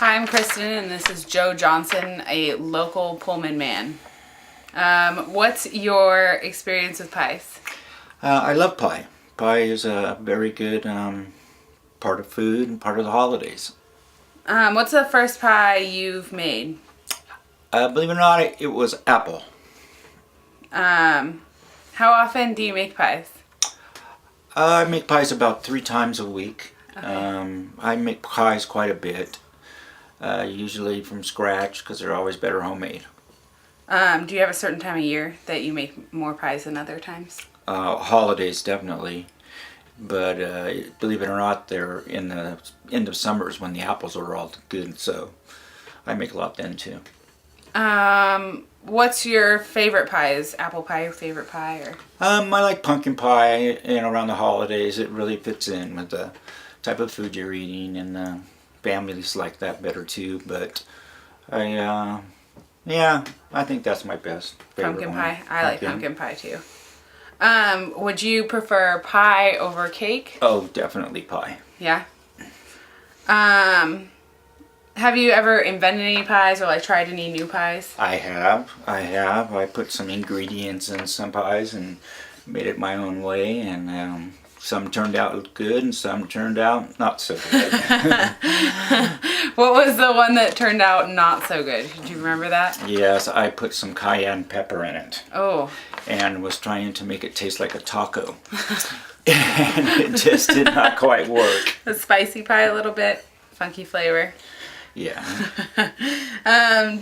Hi, I'm Kristen, and this is Joe Johnson, a local Pullman man. What's your experience with pies? I love pie. Pie is a very good part of food and part of the holidays. What's the first pie you've made? Believe it or not, it was apple. How often do you make pies? I make pies about 3 times a week. Okay. I make pies quite a bit, usually from scratch because they're always better homemade. Do you have a certain time of year that you make more pies than other times? Holidays definitely, but believe it or not, they're in the end of summers when the apples are all good, so I make a lot then too. What's your favorite pie? Is apple pie your favorite pie, or? I like pumpkin pie, and around the holidays it really fits in with the type of food you're eating, and families like that better too. But yeah, I think that's my best favorite Pumpkin one. pie? I like pumpkin pie too. Would you prefer pie over cake? Oh, definitely pie. Yeah. Have you ever invented any pies or like tried any new pies? I have. I put some ingredients in some pies and made it my own way, and some turned out good and some turned out not so good. What was the one that turned out not so good? Do you remember that? Yes, I put some cayenne pepper in it Oh. and was trying to make it taste like a taco. And it just did not quite work. A spicy pie a little bit. Funky flavor. Yeah.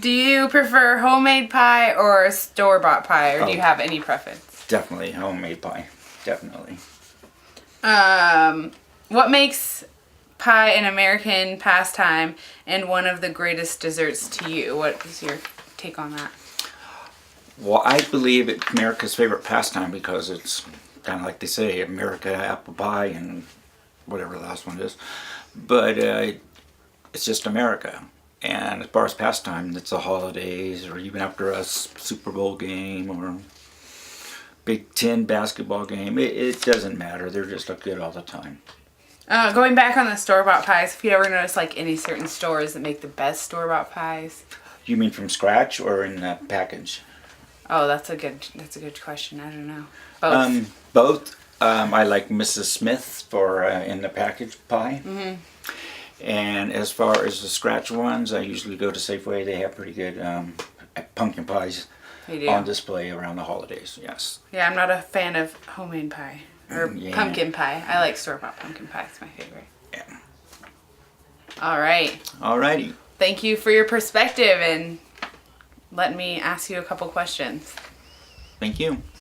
Do you prefer homemade pie or store-bought pie, or do you have any preference? Definitely homemade pie. Definitely. What makes pie an American pastime and one of the greatest desserts to you? What is your take on that? Well, I believe it's America's favorite pastime because it's kind of like they say, America, apple pie, and whatever the last one is. But it's just America. And as far as pastime, it's the holidays, or even after a Super Bowl game or Big Ten basketball game. It doesn't matter. They're just good all the time. Going back on the store-bought pies, if you ever notice like any certain stores that make the best store-bought pies? You mean from scratch or in the package? Oh, that's a good question. I don't know. Both. Both. I like Mrs. Smith for in the package pie. Mm-hmm. And as far as the scratch ones, I usually go to Safeway. They have pretty good pumpkin pies They do. on display around the holidays. Yes. Yeah, I'm not a fan of homemade pie or pumpkin pie. I like store-bought pumpkin pie. It's my favorite. Yeah. All right. Alrighty. Thank you for your perspective and let me ask you a couple questions. Thank you.